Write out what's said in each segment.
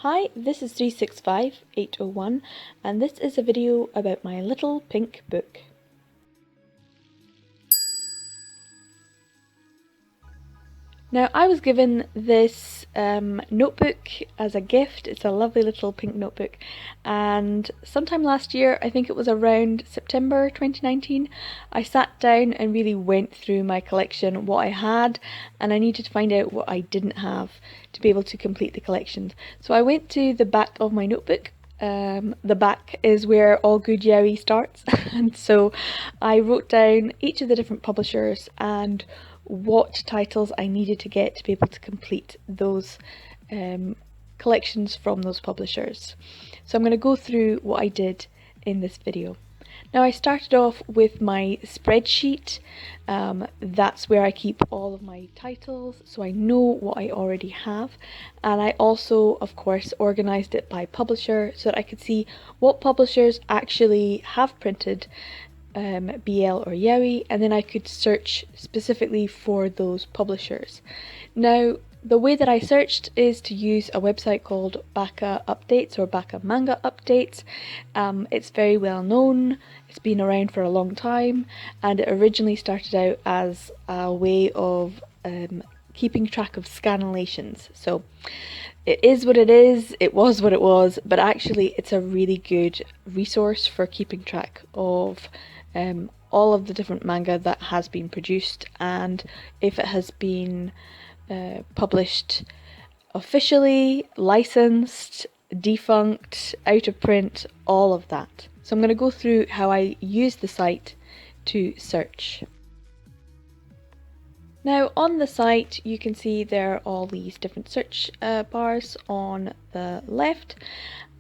Hi, this is 365801 and this is a video about my little pink book. Now I was given this notebook as a gift. It's a lovely little pink notebook, and sometime last year, I think it was around September 2019, I sat down and really went through my collection, what I had, and I needed to find out what I didn't have to be able to complete the collection. So I went to the back of my notebook. The back is where all good yaoi starts, and so I wrote down each of the different publishers and what titles I needed to get to be able to complete those collections from those publishers. So I'm going to go through what I did in this video. Now I started off with my spreadsheet. That's where I keep all of my titles, so I know what I already have, and I also of course organised it by publisher so that I could see what publishers actually have printed BL or yaoi, and then I could search specifically for those publishers. Now the way that I searched is to use a website called Baka Updates or Baka Manga Updates. It's very well known, it's been around for a long time, and it originally started out as a way of keeping track of scanlations. So it is what it is, it was what it was, but actually it's a really good resource for keeping track of all of the different manga that has been produced, and if it has been published officially, licensed, defunct, out of print, all of that. So I'm going to go through how I use the site to search. Now on the site you can see there are all these different search bars on the left,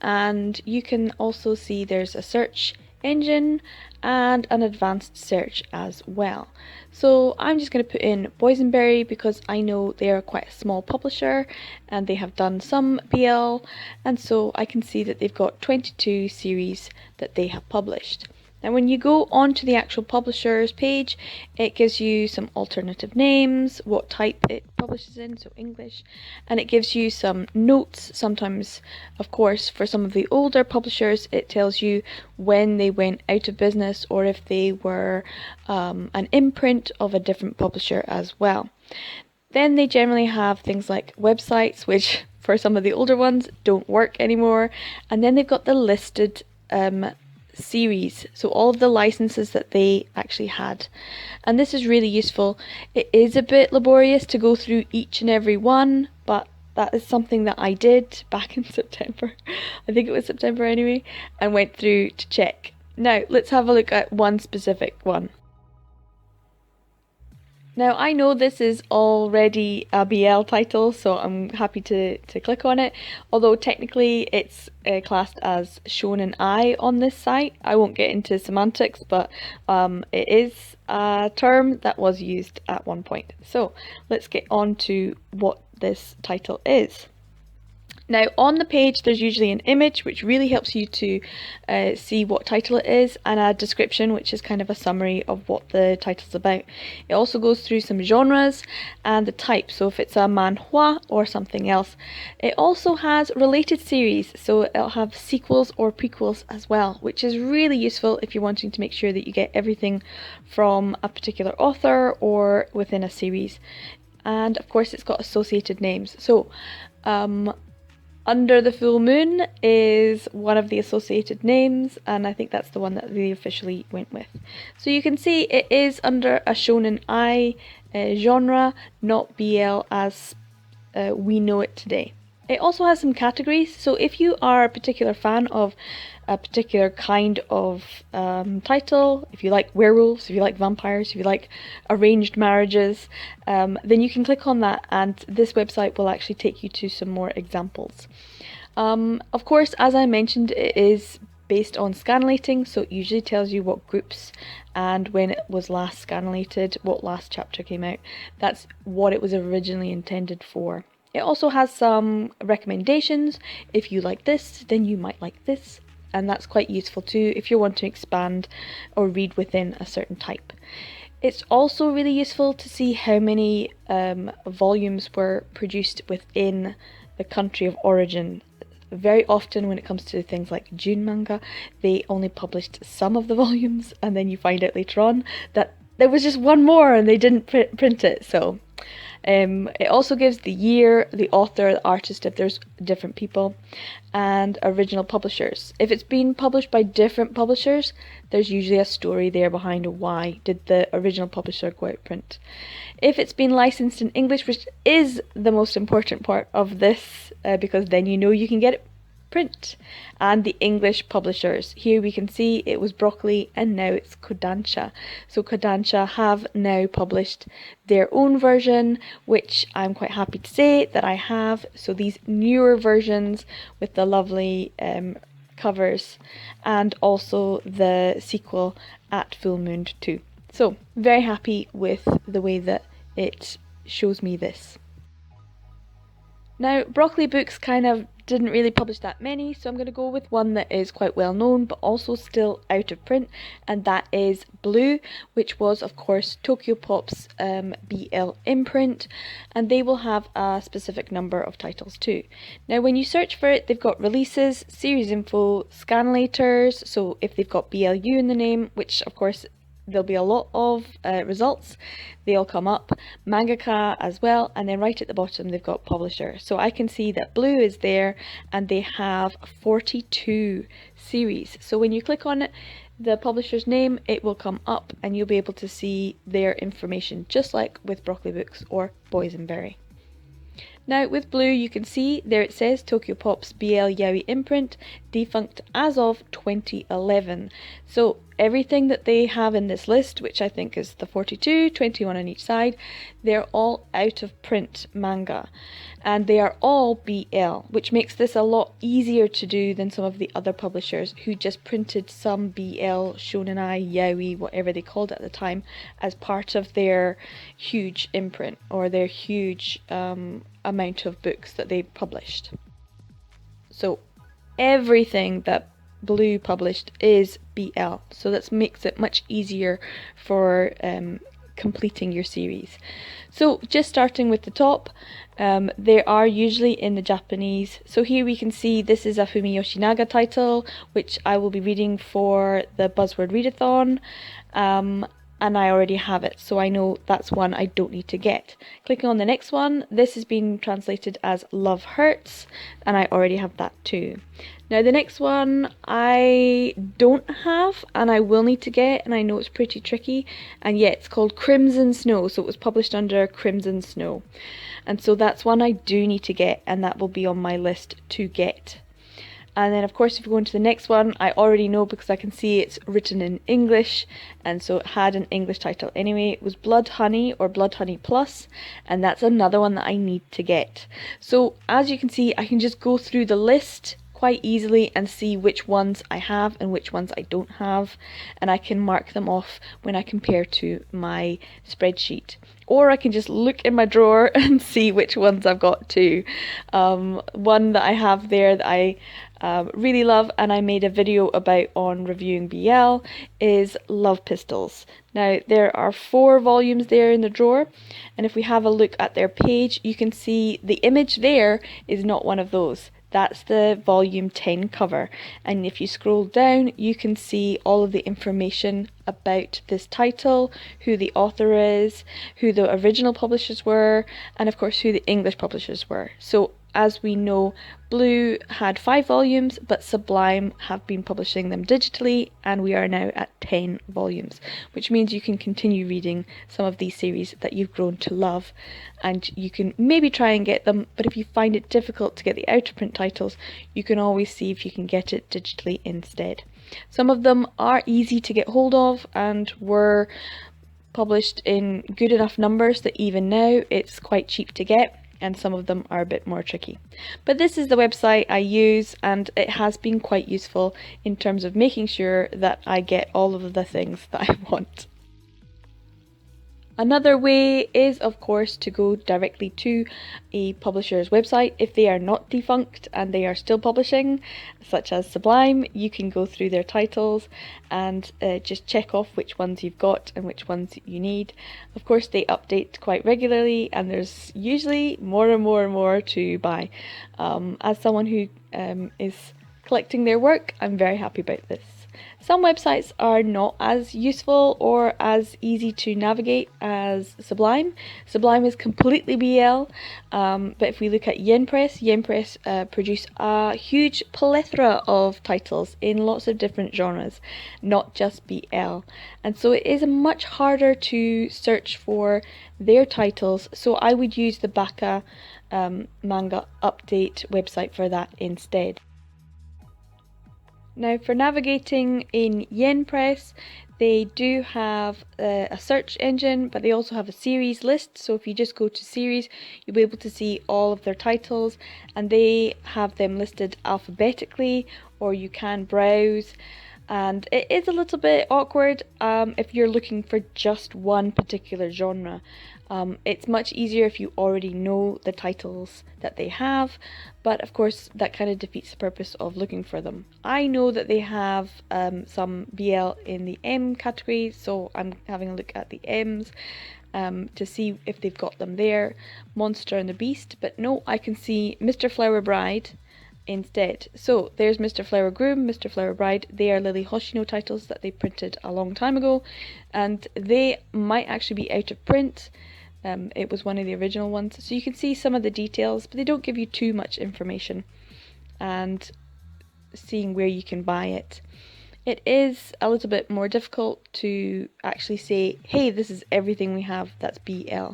and you can also see there's a search engine and an advanced search as well. So I'm just going to put in Boysenberry because I know they are quite a small publisher and they have done some BL, and so I can see that they've got 22 series that they have published. Now when you go onto the actual publishers page, it gives you some alternative names, what type it publishes in, so English, and it gives you some notes. Sometimes, of course, for some of the older publishers, it tells you when they went out of business or if they were an imprint of a different publisher as well. Then they generally have things like websites, which for some of the older ones don't work anymore, and then they've got the listed series, so all of the licenses that they actually had, and this is really useful. It is a bit laborious to go through each and every one, but that is something that I did back in September. I think it was September anyway, and went through to check. Now let's have a look at one specific one. Now I know this is already a BL title, so I'm happy to click on it, although technically it's classed as Shonen Ai on this site. I won't get into semantics, but it is a term that was used at one point. So let's get on to what this title is. Now on the page there's usually an image which really helps you to see what title it is, and a description which is kind of a summary of what the title's about. It also goes through some genres and the type, so if it's a manhwa or something else. It also has related series, so it'll have sequels or prequels as well, which is really useful if you're wanting to make sure that you get everything from a particular author or within a series. And of course it's got associated names. So Under the Full Moon is one of the associated names, and I think that's the one that they officially went with. So you can see it is under a Shonen Ai genre, not BL as we know it today. It also has some categories, so if you are a particular fan of a particular kind of title, if you like werewolves, if you like vampires, if you like arranged marriages, then you can click on that and this website will actually take you to some more examples. Of course, as I mentioned, it is based on scanlating, so it usually tells you what groups and when it was last scanlated, what last chapter came out. That's what it was originally intended for. It also has some recommendations. If you like this, then you might like this, and that's quite useful too if you want to expand or read within a certain type. It's also really useful to see how many volumes were produced within the country of origin. very often when it comes to things like June manga, they only published some of the volumes, and then you find out later on that there was just one more and they didn't print it. So it also gives the year, the author, the artist, if there's different people, and original publishers. If it's been published by different publishers, there's usually a story there behind why did the original publisher go out print. If it's been licensed in English, which is the most important part of this, because then you know you can get it print, and the English publishers. Here we can see it was Broccoli and now it's Kodansha. So Kodansha have now published their own version, which I'm quite happy to say that I have. So these newer versions with the lovely covers, and also the sequel At Full Moon 2. So very happy with the way that it shows me this. Now, Broccoli Books kind of didn't really publish that many, so I'm going to go with one that is quite well known but also still out of print, and that is Blue, which was of course Tokyopop's BL imprint, and they will have a specific number of titles too. Now when you search for it, they've got releases, series info, scan laters, so if they've got BLU in the name, which of course there'll be a lot of results, they'll come up, mangaka as well, and then right at the bottom they've got publisher. So I can see that Blue is there and they have 42 series. So when you click on it, the publisher's name, it will come up and you'll be able to see their information, just like with Broccoli Books or Boysenberry. Now with Blue, you can see there it says Tokyopop's BL Yaoi imprint, defunct as of 2011. So everything that they have in this list, which I think is the 42, 21 on each side, they're all out of print manga. And they are all BL, which makes this a lot easier to do than some of the other publishers who just printed some BL, Shonenai, Yaoi, whatever they called it at the time, as part of their huge imprint or their huge amount of books that they published. So everything that Blue published is BL, so that makes it much easier for completing your series. So just starting with the top, they are usually in the Japanese. So here we can see this is a Fumi Yoshinaga title, which I will be reading for the Buzzword Readathon. And I already have it, so I know that's one I don't need to get. Clicking on the next one, this has been translated as Love Hurts, and I already have that too. Now the next one I don't have, and I will need to get, and I know it's pretty tricky, and yeah, it's called Crimson Snow, so it was published under Crimson Snow. And so that's one I do need to get, and that will be on my list to get. And then of course if you go into the next one, I already know because I can see it's written in English, and so it had an English title anyway. It was Blood Honey or Blood Honey Plus, and that's another one that I need to get. So as you can see, I can just go through the list quite easily and see which ones I have and which ones I don't have, and I can mark them off when I compare to my spreadsheet. Or I can just look in my drawer and see which ones I've got too. One that I have there that I really love and I made a video about on reviewing BL is Love Pistols. Now there are 4 volumes there in the drawer, and if we have a look at their page, you can see the image there is not one of those. That's the volume 10 cover, and if you scroll down you can see all of the information about this title, who the author is, who the original publishers were, and of course who the English publishers were. So as we know, Blue had 5 volumes, but Sublime have been publishing them digitally, and we are now at 10 volumes, which means you can continue reading some of these series that you've grown to love, and you can maybe try and get them, but if you find it difficult to get the out of print titles, you can always see if you can get it digitally instead. Some of them are easy to get hold of and were published in good enough numbers that even now it's quite cheap to get, and some of them are a bit more tricky. But this is the website I use, and it has been quite useful in terms of making sure that I get all of the things that I want. Another way is, of course, to go directly to a publisher's website. If they are not defunct and they are still publishing, such as Sublime, you can go through their titles and just check off which ones you've got and which ones you need. Of course, they update quite regularly and there's usually more and more and more to buy. As someone who is collecting their work, I'm very happy about this. Some websites are not as useful or as easy to navigate as Sublime. Sublime is completely BL, but if we look at Yenpress produce a huge plethora of titles in lots of different genres, not just BL. And so it is much harder to search for their titles, so I would use the Baka manga update website for that instead. Now for navigating in Yenpress, they do have a search engine, but they also have a series list. So if you just go to series, you'll be able to see all of their titles, and they have them listed alphabetically, or you can browse. And it is a little bit awkward if you're looking for just one particular genre. It's much easier if you already know the titles that they have, but of course that kind of defeats the purpose of looking for them. I know that they have some BL in the M category, so I'm having a look at the M's to see if they've got them there. Monster and the Beast, but no, I can see Mr. Flower Bride instead. So there's Mr. Flower Groom, Mr. Flower Bride. They are Lily Hoshino titles that they printed a long time ago, and they might actually be out of print. It was one of the original ones, so you can see some of the details, but they don't give you too much information, and seeing where you can buy it. It is a little bit more difficult to actually say, hey, this is everything we have that's BL.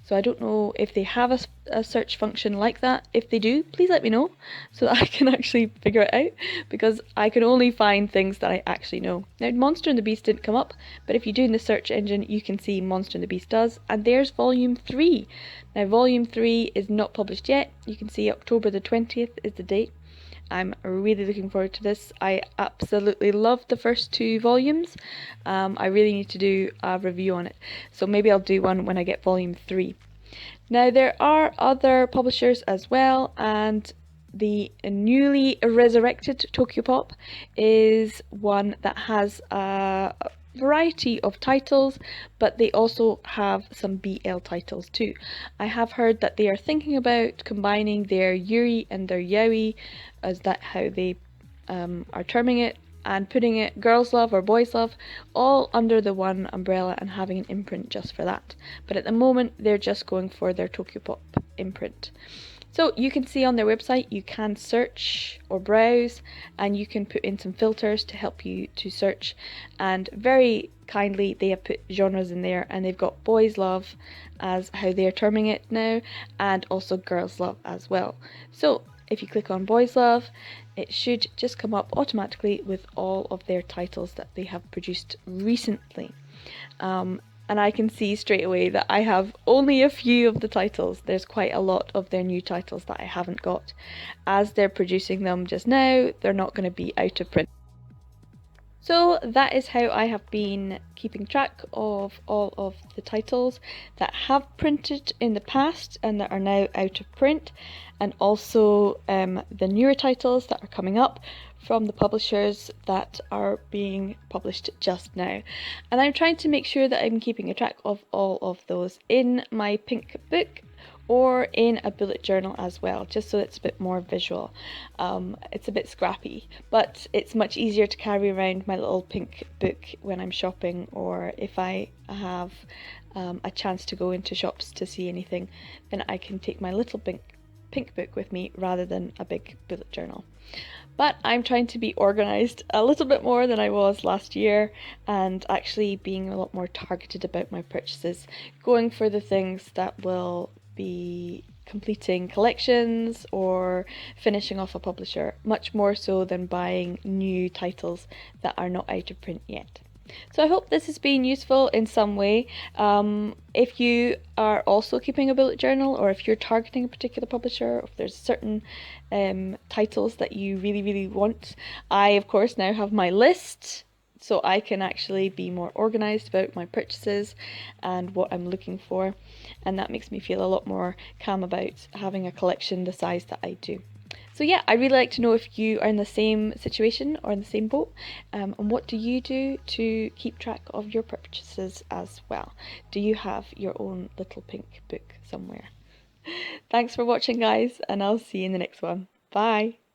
So I don't know if they have a search function like that. If they do, please let me know so that I can actually figure it out, because I can only find things that I actually know. Now, Monster and the Beast didn't come up, but if you do in the search engine, you can see Monster and the Beast does, and there's volume 3. Now, volume 3 is not published yet. You can see October the 20th is the date. I'm really looking forward to this. I absolutely loved the first 2 volumes. I really need to do a review on it, so maybe I'll do one when I get volume 3. Now there are other publishers as well, and the newly resurrected Tokyopop is one that has a variety of titles, but they also have some BL titles too. I have heard that they are thinking about combining their Yuri and their Yaoi, as that how they are terming it, and putting it Girls Love or Boys Love all under the one umbrella and having an imprint just for that. But at the moment they're just going for their Tokyopop imprint. So you can see on their website you can search or browse, and you can put in some filters to help you to search, and very kindly they have put genres in there, and they've got Boys Love as how they're terming it now, and also Girls Love as well. So if you click on Boys Love, it should just come up automatically with all of their titles that they have produced recently. And I can see straight away that I have only a few of the titles. There's quite a lot of their new titles that I haven't got. As they're producing them just now, they're not going to be out of print. So that is how I have been keeping track of all of the titles that have printed in the past and that are now out of print, and also the newer titles that are coming up from the publishers that are being published just now. And I'm trying to make sure that I'm keeping a track of all of those in my pink book or in a bullet journal as well, just so it's a bit more visual. It's a bit scrappy, but it's much easier to carry around my little pink book when I'm shopping, or if I have a chance to go into shops to see anything, then I can take my little pink book with me rather than a big bullet journal. But I'm trying to be organised a little bit more than I was last year, and actually being a lot more targeted about my purchases, going for the things that will be completing collections or finishing off a publisher, much more so than buying new titles that are not out of print yet. So I hope this has been useful in some way. If you are also keeping a bullet journal, or if you're targeting a particular publisher, or if there's certain titles that you really want, I of course now have my list. so I can actually be more organized about my purchases and what I'm looking for, and that makes me feel a lot more calm about having a collection the size that I do. So yeah, I'd really like to know if you are in the same situation or in the same boat, and what do you do to keep track of your purchases as well? Do you have your own little pink book somewhere? Thanks for watching, guys, and I'll see you in the next one. Bye!